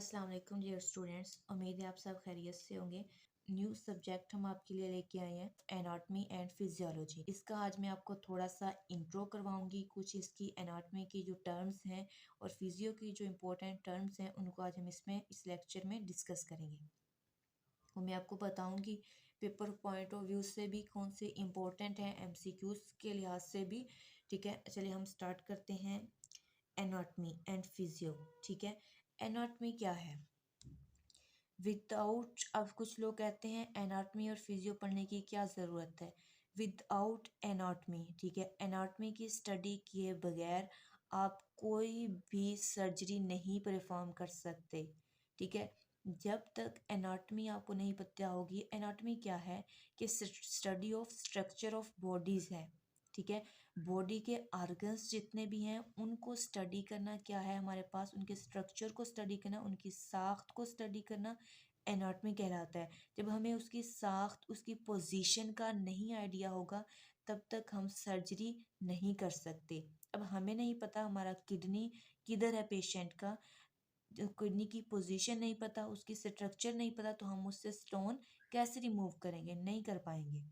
अस्सलाम वालेकुम dear students, उम्मीद है आप सब खैरियत से होंगे। न्यू सब्जेक्ट हम आपके लिए लेके आए हैं एनाटॉमी एंड फिजियोलॉजी। इसका आज मैं आपको थोड़ा सा इंट्रो करवाऊंगी, कुछ इसकी एनाटॉमी की जो टर्म्स हैं और फिजियो की जो इम्पोर्टेंट टर्म्स हैं उनको आज हम इस लेक्चर में डिस्कस करेंगे। और मैं आपको बताऊंगी पेपर पॉइंट ऑफ व्यू से भी कौन से इम्पोर्टेंट हैं, एमसीक्यूज के लिहाज से भी। ठीक है, चलिए हम स्टार्ट करते हैं। Anatomy and physio. ठीक है, एनाटॉमी क्या है? विदाउट, अब कुछ लोग कहते हैं एनाटॉमी और फिजियो पढ़ने की क्या ज़रूरत है। विदाउट एनाटॉमी, ठीक है, एनाटॉमी की स्टडी किए बगैर आप कोई भी सर्जरी नहीं परफॉर्म कर सकते। ठीक है, जब तक एनाटॉमी आपको नहीं पता होगी। एनाटॉमी क्या है कि study of structure of bodies है। ठीक है, बॉडी के आर्गन्स जितने भी हैं उनको स्टडी करना क्या है हमारे पास, उनके स्ट्रक्चर को स्टडी करना, उनकी साख्त को स्टडी करना एनाटॉमी कहलाता है। जब हमें उसकी साख्त, उसकी पोजीशन का नहीं आइडिया होगा तब तक हम सर्जरी नहीं कर सकते। अब हमें नहीं पता हमारा किडनी किधर है पेशेंट का, किडनी की पोजीशन नहीं पता, उसकी स्ट्रक्चर नहीं पता, तो हम उससे स्टोन कैसे रिमूव करेंगे? नहीं कर पाएंगे।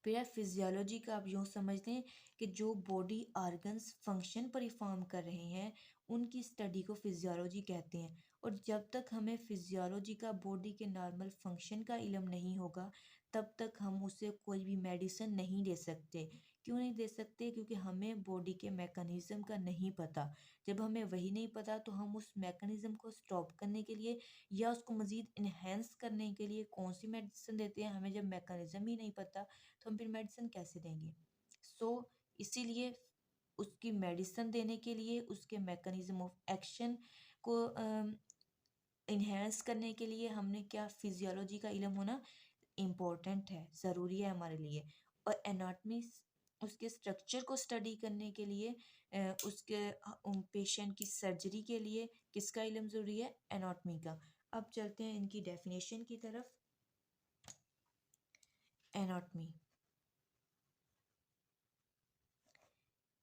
फिर है फिजियोलॉजी का, आप यूँ समझ लें कि जो बॉडी आर्गन्स फंक्शन परफॉर्म कर रहे हैं उनकी स्टडी को फिजियोलॉजी कहते हैं। और जब तक हमें फिजियोलॉजी का, बॉडी के नॉर्मल फंक्शन का इल्म नहीं होगा तब तक हम उसे कोई भी मेडिसिन नहीं दे सकते। क्यों नहीं दे सकते? क्योंकि हमें बॉडी के मैकेनिज़्म का नहीं पता। जब हमें वही नहीं पता तो हम उस मैकेनिज़्म को स्टॉप करने के लिए या उसको मज़ीद इन्हेंस करने के लिए कौन सी मेडिसिन देते हैं? हमें जब मैकेनिज़्म ही नहीं पता तो हम फिर मेडिसिन कैसे देंगे? इसीलिए उसकी मेडिसिन देने के लिए, उसके मैकेनिज्म ऑफ एक्शन को इन्हेंस करने के लिए हमने क्या, फिजियोलॉजी का इल्म होना इम्पोर्टेंट है, ज़रूरी है हमारे लिए। और एनाटॉमी, उसके स्ट्रक्चर को स्टडी करने के लिए, उसके पेशेंट की सर्जरी के लिए किसका इल्म ज़रूरी है? एनाटॉमी का। अब चलते हैं इनकी डेफिनेशन की तरफ। एनाटॉमी,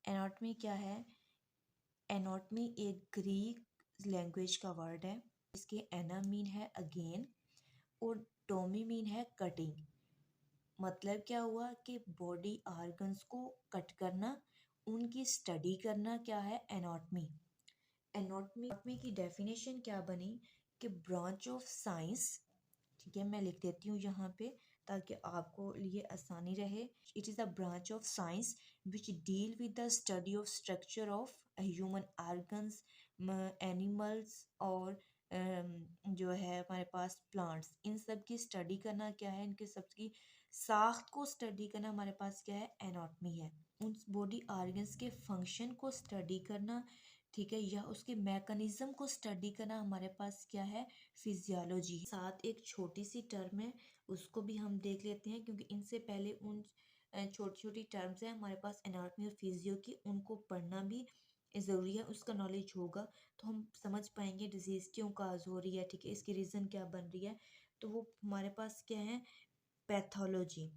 एनाटॉमी क्या है? एनाटॉमी एक ग्रीक लैंग्वेज का वर्ड है। इसके एना मीन है अगेन और टोमी मीन है कटिंग। मतलब क्या हुआ कि बॉडी आर्गन्स को कट करना, उनकी स्टडी करना क्या है एनाटॉमी। एनाटॉमी की डेफिनेशन क्या बनी कि ब्रांच ऑफ साइंस। ठीक है, मैं लिख देती हूँ यहाँ पे ताकि आपको लिए आसानी रहे। It is a branch of science which deal with the study of structure of human organs, animals और जो है हमारे पास प्लांट्स, इन सब की स्टडी करना क्या है, इनके सब की साख्त को स्टडी करना हमारे पास क्या है? एनाटॉमी है। उन बॉडी आर्गन्स के फंक्शन को स्टडी करना, ठीक है, या उसके मैकेनिज्म को स्टडी करना हमारे पास क्या है? फिजियोलॉजी। साथ एक छोटी सी टर्म है उसको भी हम देख लेते हैं, क्योंकि इनसे पहले उन छोटी छोटी टर्म्स हैं हमारे पास एनाटॉमी और फिजियो की, उनको पढ़ना भी ज़रूरी है। उसका नॉलेज होगा तो हम समझ पाएंगे डिजीज़ क्यों काज हो रही है, ठीक है, इसकी रीज़न क्या बन रही है। तो वो हमारे पास क्या है? पैथोलॉजी।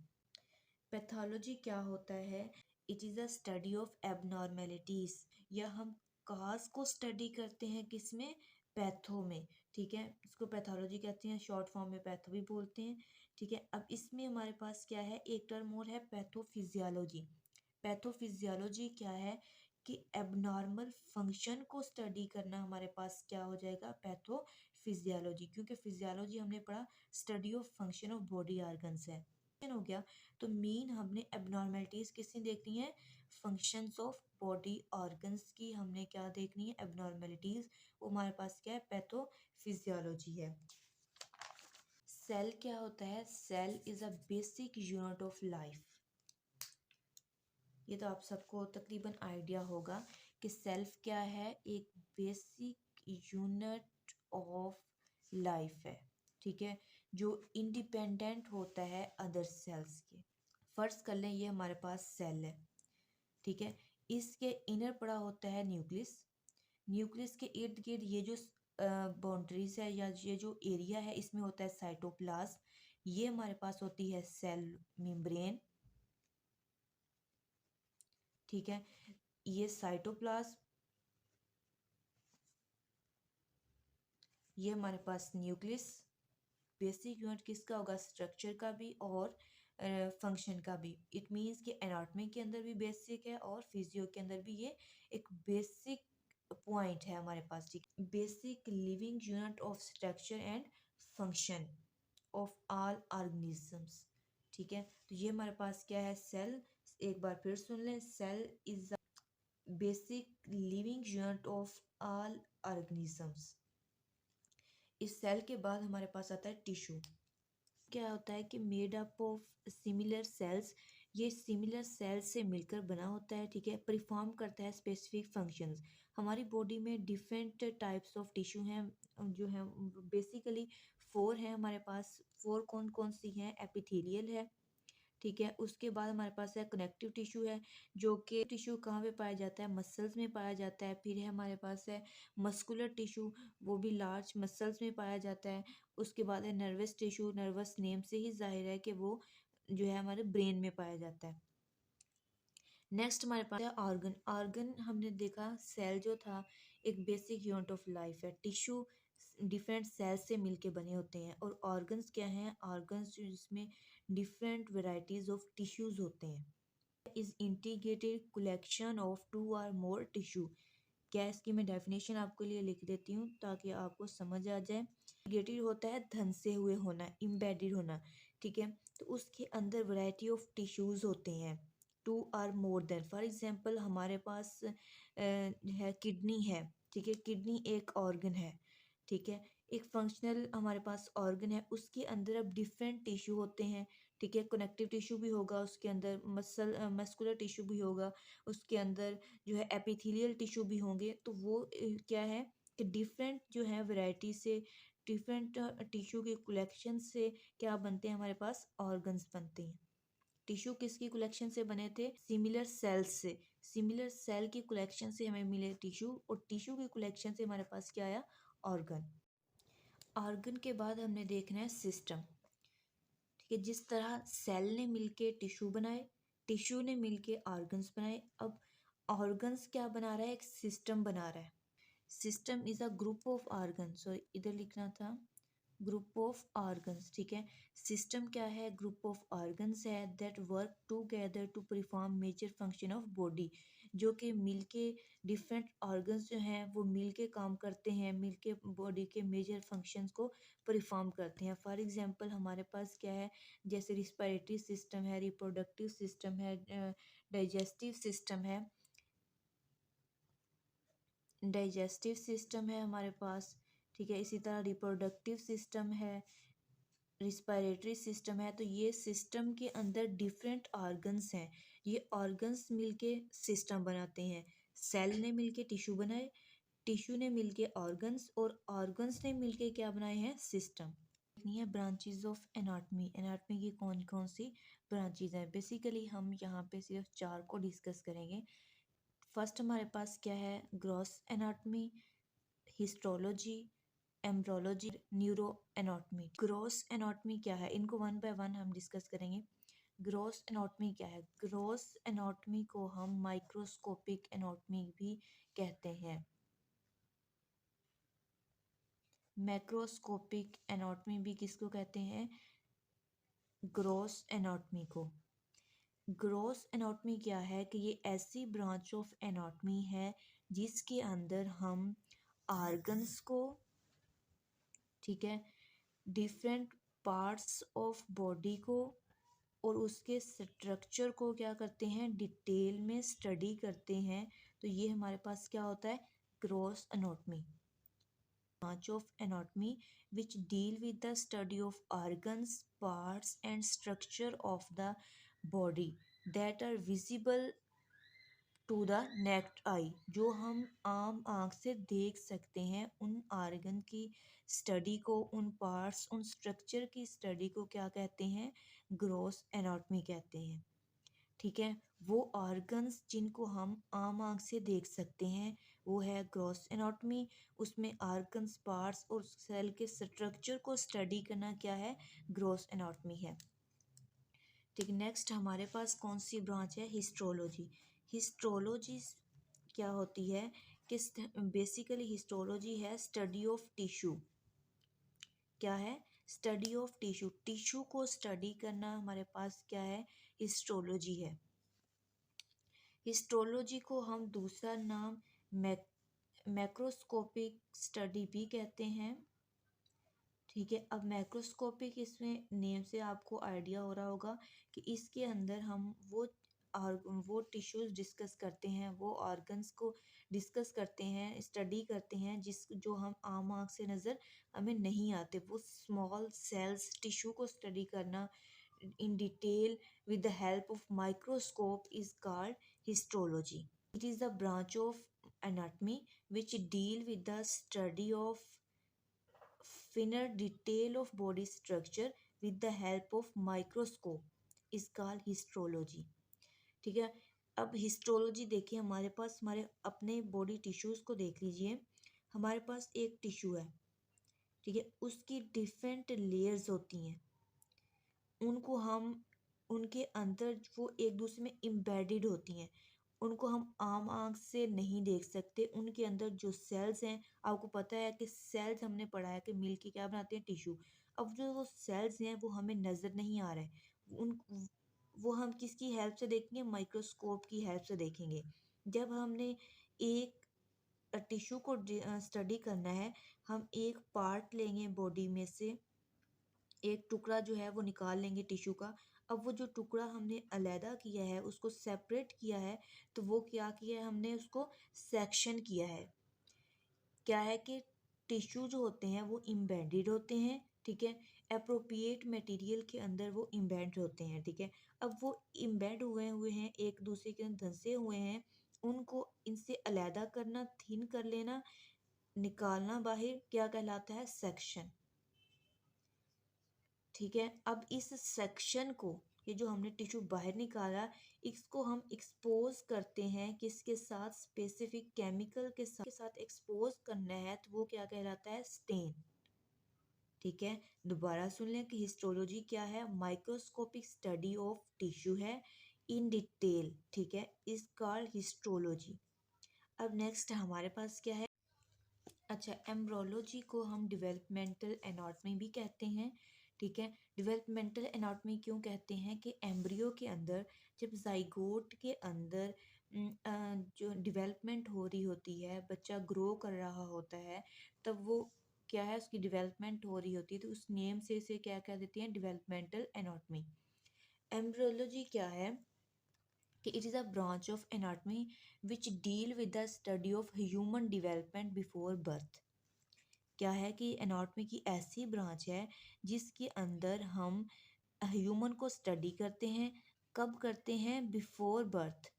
पैथोलॉजी क्या होता है? It is a study of abnormalities, या हम काज को स्टडी करते हैं किसमें? पैथो में। ठीक है, इसको पैथोलॉजी कहते हैं, शॉर्ट फॉर्म में पैथो भी बोलते हैं। ठीक है, अब इसमें हमारे पास क्या है? एक टर्म और है पैथोफिजियोलॉजी। पैथोफिजियोलॉजी क्या है कि एबनॉर्मल फंक्शन को स्टडी करना हमारे पास क्या हो जाएगा? पैथोफिजियोलॉजी। क्योंकि फिजियोलॉजी हमने पढ़ा study of function of body organs है, हो गया। तो मेन हमने एबनॉर्मेलिटीज किसने देखनी है? फंक्शंस ऑफ बॉडी ऑर्गन्स की हमने क्या देखनी है? एबनॉर्मेलिटीज। वो हमारे पास क्या है? पैथोफिजियोलॉजी है। सेल क्या होता है? Cell is a basic unit of life. ये तो आप सबको तकरीबन आइडिया होगा कि सेल्फ क्या है? एक बेसिक यूनिट ऑफ लाइफ है। ठीक है, जो इंडिपेंडेंट होता है अदर सेल्स के। फर्ज कर लें ये हमारे पास सेल है, ठीक है, इसके इनर पड़ा होता है न्यूक्लियस। न्यूक्लियस के इर्द गिर्द ये जो बाउंड्रीज है या ये जो एरिया है इसमें होता है साइटोप्लाज्म। ये हमारे पास होती है सेल मेम्ब्रेन। ठीक है, ये साइटोप्लाज्म, ये हमारे पास न्यूक्लियस बेसिक यूनिट किसका होगा, स्ट्रक्चर का भी और फंक्शन का भी। इट मीन्स कि एनाटॉमी के अंदर भी बेसिक है और फिजियो के अंदर भी ये एक बेसिक पॉइंट है हमारे पास। ठीक, basic living unit of structure and function of all organisms. ठीक है, तो ये हमारे पास क्या है, सेल। एक बार फिर सुन लें, cell is basic living unit of all organisms. इस सेल के बाद हमारे पास आता है टिश्यू। क्या होता है कि made up of similar sales, ये सिमिलर सेल्स से मिलकर बना होता है। ठीक है, परफॉर्म करता है स्पेसिफिक फंक्शंस। हमारी बॉडी में डिफरेंट टाइप्स ऑफ टिश्यू हैं, जो है बेसिकली 4 है हमारे पास। 4 कौन कौन सी हैं, एपिथेलियल है। ठीक है, उसके बाद हमारे पास है कनेक्टिव टिश्यू है, जो कि टिश्यू कहाँ पे पाया जाता है, मसल्स में पाया जाता है। फिर है हमारे पास है मस्कुलर टिश्यू, वो भी लार्ज मसल्स में पाया जाता है। उसके बाद है नर्वस टिश्यू, नर्वस नेम से ही जाहिर है कि वो जो है हमारे ब्रेन में पाया जाता है। नेक्स्ट हमारे पास है ऑर्गन। ऑर्गन हमने देखा सेल जो था एक बेसिक यूनिट ऑफ लाइफ है। टिश्यू डिफरेंट सेल्स से मिलके बने होते हैं, और ऑर्गन्स क्या हैं, ऑर्गन्स जिसमें डिफरेंट वेराइटीज ऑफ टिश्यूज होते हैं। इज इंटीग्रेटेड कलेक्शन ऑफ 2 और मोर टिश्यू। क्या है इसकी मैं डेफिनेशन आपके लिए लिख देती हूँ ताकि आपको समझ आ जाए। इंटीग्रेटेड होता है धन से हुए होना, इम्बेडेड होना। ठीक है, तो उसके अंदर वैरायटी ऑफ टिश्यूज होते हैं, 2 और मोर देन। फॉर एग्जांपल हमारे पास है किडनी है। ठीक है, किडनी एक ऑर्गन है। ठीक है, एक फंक्शनल हमारे पास ऑर्गन है, उसके अंदर अब डिफरेंट टिश्यू होते हैं। ठीक है, कनेक्टिव टिश्यू भी होगा, उसके अंदर मस्कुलर टिश्यू भी होगा, उसके अंदर जो है एपिथेलियल टिश्यू भी होंगे। तो वो क्या है कि डिफरेंट जो है वैरायटी से, डिफरेंट टिश्यू के कलेक्शन से क्या बनते हैं, हमारे पास ऑर्गन्स बनते हैं। टिश्यू किसकी कलेक्शन से बने थे, सिमिलर सेल्स से। सिमिलर सेल की कलेक्शन से हमें मिले टिश्यू, और टिश्यू की कलेक्शन से हमारे पास क्या आया, ऑर्गन। ऑर्गन के बाद हमने देखना है सिस्टम। ठीक है, जिस तरह सेल ने मिलके टिश्यू बनाए, टिश्यू ने मिलके ऑर्गन्स बनाए, अब ऑर्गन्स क्या बना रहा है, एक सिस्टम बना रहा है। System is a group of organ, so इधर लिखना था ग्रुप ऑफ ऑर्गन्स। ठीक है, सिस्टम क्या है, ग्रुप ऑफ ऑर्गन्स है that work together to perform major function of body. जो कि मिलके डिफरेंट ऑर्गन्स जो हैं वो मिलके काम करते हैं, मिलके बॉडी के मेजर फंक्शंस को परफॉर्म करते हैं। फॉर एग्जांपल हमारे पास क्या है, जैसे रिस्पिरेटरी सिस्टम है, रिप्रोडक्टिव सिस्टम है, डाइजेस्टिव सिस्टम है, डाइजेस्टिव सिस्टम है हमारे पास। ठीक है, इसी तरह रिप्रोडक्टिव सिस्टम है, रिस्पिरेटरी सिस्टम है। तो ये सिस्टम के अंदर डिफरेंट ऑर्गन्स हैं, ये ऑर्गन्स मिलके सिस्टम बनाते हैं। सेल ने मिलके टिश्यू बनाए, टिश्यू ने मिलके ऑर्गन्स, और ऑर्गन्स ने मिलके क्या बनाए हैं, सिस्टम। देखनी है ब्रांचेज ऑफ एनाटमी। एनाटमी की कौन कौन सी ब्रांचेज हैं, बेसिकली हम यहाँ पे सिर्फ 4 को डिस्कस करेंगे। फर्स्ट हमारे पास क्या है, gross anatomy, histology, embryology, neuro anatomy. Gross anatomy क्या है, इनको वन बाय वन हम डिस्कस करेंगे। ग्रॉस एनाटमी क्या है, ग्रॉस एनाटमी को हम माइक्रोस्कोपिक एनाटमी भी कहते हैं। मैक्रोस्कोपिक एनाटमी भी किसको कहते हैं, ग्रॉस एनाटमी को। ग्रॉस एनाटमी क्या है कि ये ऐसी ब्रांच ऑफ एनाटमी है जिसके अंदर हम ऑर्गन्स को, ठीक है, डिफरेंट पार्ट्स ऑफ बॉडी को और उसके स्ट्रक्चर को क्या करते हैं, डिटेल में स्टडी करते हैं। तो ये हमारे पास क्या होता है, gross anatomy. branch of anatomy which deal with the study of organs, parts and structure of the body that are visible to the naked eye, जो हम आम आँख से देख सकते हैं। उन आर्गन की स्टडी को, उन पार्ट्स, उन स्ट्रक्चर की स्टडी को क्या कहते हैं, ग्रॉस एनाटमी कहते हैं। ठीक है, वो ऑर्गन्स जिनको हम आम आँख से देख सकते हैं वो है ग्रॉस एनाटमी। उसमें ऑर्गन्स, पार्ट्स और सेल के स्ट्रक्चर को स्टडी करना क्या है, ग्रॉस एनाटमी है। ठीक, नेक्स्ट हमारे पास कौन सी ब्रांच है, हिस्टोलॉजी। हिस्टोलॉजी क्या होती है कि बेसिकली हिस्टोलॉजी है स्टडी ऑफ टिश्यू। क्या है? Study of tissue. टिश्यू को स्टडी करना हमारे पास क्या है? हिस्टोलॉजी है। हिस्टोलॉजी को हम दूसरा नाम मैक्रोस्कोपिक स्टडी भी कहते हैं। ठीक है, अब मैक्रोस्कोपिक इसमें नेम से आपको आइडिया हो रहा होगा कि इसके अंदर हम वो टिश्यूज डिस्कस करते हैं, वो ऑर्गन्स को डिस्कस करते हैं, स्टडी करते हैं जो हम आम आँख से नज़र हमें नहीं आते। वो स्मॉल सेल्स टिश्यू को स्टडी करना in detail with the help of microscope is called histology. It is the branch of anatomy which deal with the study of finer detail of body structure with the help of microscope is called histology. ठीक है, अब histology देखिए, हमारे पास हमारे अपने body tissues को देख लीजिए। हमारे पास एक टिश्यू है, ठीक है, उसकी डिफरेंट लेयर्स होती हैं। उनको हम उनके अंदर वो एक दूसरे में एम्बेडेड होती हैं। उनको हम आम आँख से नहीं देख सकते। उनके अंदर जो सेल्स हैं, आपको पता है कि सेल्स हमने पढ़ा है कि मिल के क्या बनाते हैं? टिश्यू। अब जो वो सेल्स हैं वो हमें नज़र नहीं आ रहे। उन वो हम किसकी हेल्प से देखेंगे? माइक्रोस्कोप की हेल्प से देखेंगे। जब हमने एक टिश्यू को स्टडी करना है, हम एक पार्ट लेंगे बॉडी में से, एक टुकड़ा जो है वो निकाल लेंगे टिश्यू का। अब वो जो टुकड़ा हमने अलहदा किया है, उसको सेपरेट किया है, तो वो क्या किया है? हमने उसको सेक्शन किया है। क्या है कि टिश्यू जो होते हैं वो इम्बेडेड होते हैं, ठीक है, अप्रोप्रिएट मटेरियल के अंदर वो इम्बेड होते हैं, ठीक है। अब वो इम्बेड हुए हुए हैं, एक दूसरे के अंदर धंसे हुए हैं, उनको इनसे अलहदा करना, थिन कर लेना, निकालना बाहर, क्या कहलाता है? सेक्शन। ठीक है, अब इस सेक्शन को, ये जो हमने टिश्यू बाहर निकाला, इसको हम एक्सपोज करते हैं किसके साथ? स्पेसिफिक केमिकल के साथ एक्सपोज करना है, तो वो क्या कहलाता है? स्टेन। ठीक है, दोबारा सुन लें कि हिस्टोलॉजी क्या है? माइक्रोस्कोपिक स्टडी ऑफ टिश्यू है इन डिटेल, ठीक है, इज कॉल्ड हिस्टोलॉजी। अब नेक्स्ट हमारे पास क्या है? अच्छा, एम्ब्रोलॉजी को हम डेवलपमेंटल एनाटॉमी भी कहते हैं। ठीक है, डेवलपमेंटल एनाटॉमी क्यों कहते हैं? कि एम्ब्रियो के अंदर, जब जाइगोट के अंदर जो डेवलपमेंट हो रही होती है, बच्चा ग्रो कर रहा होता है, तब वो क्या है? उसकी डेवलपमेंट हो रही होती है, तो उस नेम से इसे क्या कह देती हैं? Developmental anatomy. एम्ब्रियोलॉजी क्या है? कि it is a branch of anatomy which deal with the study of human development before birth. क्या है? कि एनाटॉमी की ऐसी ब्रांच है जिसके अंदर हम ह्यूमन को स्टडी करते हैं। कब करते हैं? Before birth.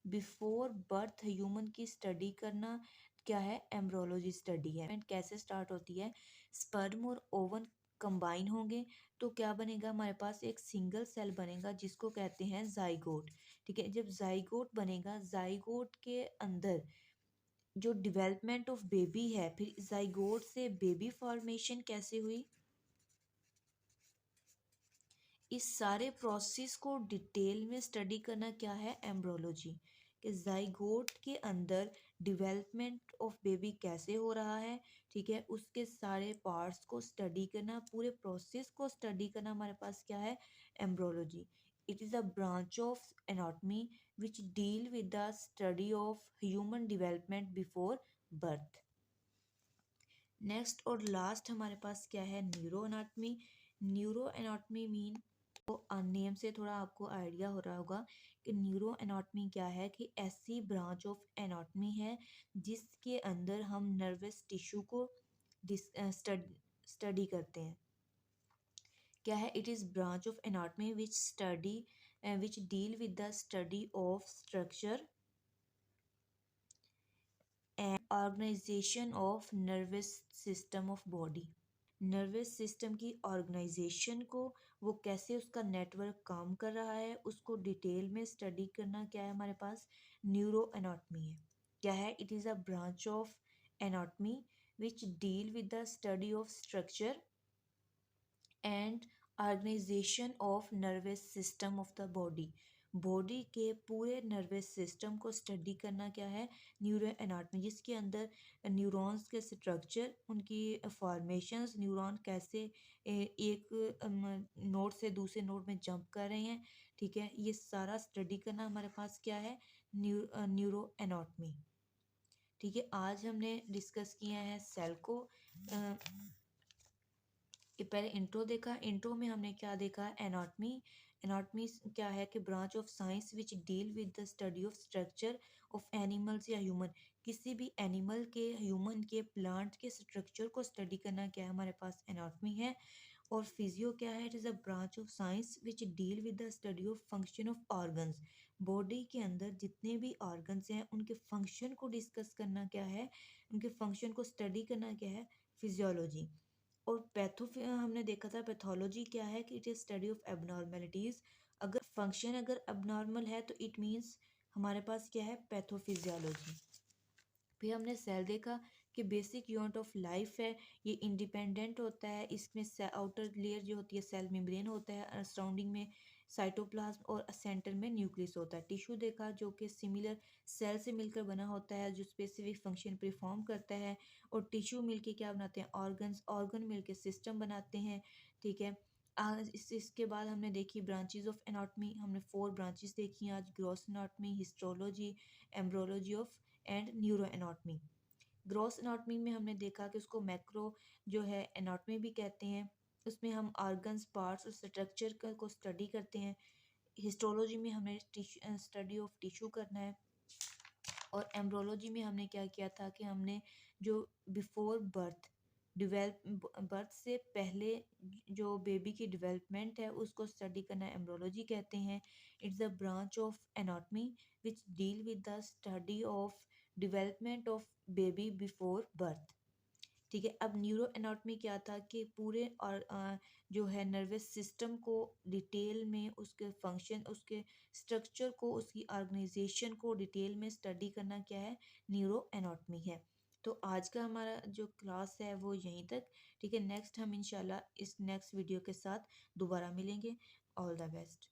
Before birth human की स्टडी करना क्या है? एम्ब्रोलॉजी स्टडी है। एंड कैसे स्टार्ट होती है? स्पर्म और ओवन कंबाइन होंगे तो क्या बनेगा? हमारे पास एक सिंगल सेल बनेगा जिसको कहते हैं जाइगोट। ठीक है, जब जाइगोट बनेगा, जाइगोट के अंदर जो डेवलपमेंट ऑफ बेबी है, फिर जाइगोट से बेबी फॉर्मेशन कैसे हुई, इस सारे प्रोसेस को डिटेल में स्टडी करना क्या है? एम्ब्रोलॉजी। कि जाइगोट के अंदर डेवलपमेंट ऑफ बेबी कैसे हो रहा है, ठीक है, उसके सारे पार्ट्स को स्टडी करना, पूरे प्रोसेस को स्टडी करना हमारे पास क्या है? Embryology. It is a branch of anatomy which deal with the study of human development before birth. Next और लास्ट हमारे पास क्या है? Neuro anatomy. Neuro anatomy mean, तो नेम से थोड़ा आपको आइडिया हो रहा होगा कि न्यूरो एनाटॉमी क्या है? कि ऐसी ब्रांच ऑफ एनाटॉमी है जिसके अंदर हम नर्वस टिश्यू को स्टडी करते हैं। क्या है? It is branch of anatomy which deal with the study of structure and organisation of nervous system of body. Nervous system की ऑर्गेनाइजेशन को, वो कैसे उसका नेटवर्क काम कर रहा है, उसको डिटेल में स्टडी करना क्या है? हमारे पास न्यूरो एनाटॉमी है। क्या है? It is a branch of anatomy which deal with the study of structure and organisation of nervous system of the body. Body के पूरे नर्वस सिस्टम को स्टडी करना क्या है, न्यूरो एनाटॉमी, जिसके अंदर न्यूरॉन्स के स्ट्रक्चर, उनकी फॉर्मेशंस, न्यूरॉन कैसे एक नोड से दूसरे नोड में जंप कर रहे हैं, ठीक है, ये सारा स्टडी करना हमारे पास क्या है, न्यूरो एनाटॉमी। ठीक है, आज हमने डिस्कस किया है सेल को। ये पहले इंट्रो देखा, इंट्रो में हमने क्या देखा, एनाटॉमी। एनाटॉमी क्या है कि branch of science which deal with the study of structure of animals या ह्यूमन, किसी भी एनिमल के, ह्यूमन के, प्लांट के स्ट्रक्चर को स्टडी करना क्या है, हमारे पास एनाटॉमी है। और फिजियो क्या है, it is a branch of science which deal with the study of function of organs, body के अंदर जितने भी ऑर्गन्स हैं उनके फंक्शन को डिस्कस करना क्या है, उनके फंक्शन को स्टडी करना क्या है, फिजियोलॉजी। और हमने देखा था पैथोलॉजी क्या है कि it is study of abnormalities, अगर फंक्शन अगर एबनॉर्मल है तो इट मीन्स हमारे पास क्या है, पैथोफिजियोलॉजी। फिर हमने सेल देखा कि बेसिक यूनिट ऑफ लाइफ है, ये इंडिपेंडेंट होता है, इसमें आउटर लेयर जो होती है सेल मेम्ब्रेन होता है, सराउंडिंग में साइटोप्लाज्म और सेंटर में न्यूक्लियस होता है। टिश्यू देखा जो कि सिमिलर सेल से मिलकर बना होता है, जो स्पेसिफिक फंक्शन परफॉर्म करता है। और टिश्यू मिलके क्या बनाते हैं, ऑर्गन्स, ऑर्गन मिलके सिस्टम बनाते हैं। ठीक है, इसके बाद हमने देखी ब्रांचेस ऑफ एनाटॉमी, हमने 4 ब्रांचेस देखी आज, gross anatomy, histology, embryology of and neuro anatomy. Gross anatomy में हमने देखा कि उसको मैक्रो जो है एनाटॉमी भी कहते हैं, उसमें हम ऑर्गन्स, पार्ट्स और स्ट्रक्चर को स्टडी करते हैं। हिस्टोलॉजी में हमें स्टडी ऑफ टिश्यू करना है। और एम्ब्रोलॉजी में हमने क्या किया था कि हमने जो बिफोर बर्थ, डिवेल्प बर्थ से पहले जो बेबी की डेवलपमेंट है उसको स्टडी करना एम्ब्रोलॉजी कहते हैं। It's a branch of anatomy which deal with the study of development of baby before birth. ठीक है, अब न्यूरो एनाटॉमी क्या था कि पूरे और जो है नर्वस सिस्टम को डिटेल में, उसके फंक्शन, उसके स्ट्रक्चर को, उसकी ऑर्गेनाइजेशन को डिटेल में स्टडी करना क्या है, न्यूरो एनाटॉमी है। तो आज का हमारा जो क्लास है वो यहीं तक। ठीक है, नेक्स्ट हम इंशाल्लाह इस नेक्स्ट वीडियो के साथ दोबारा मिलेंगे। All the best.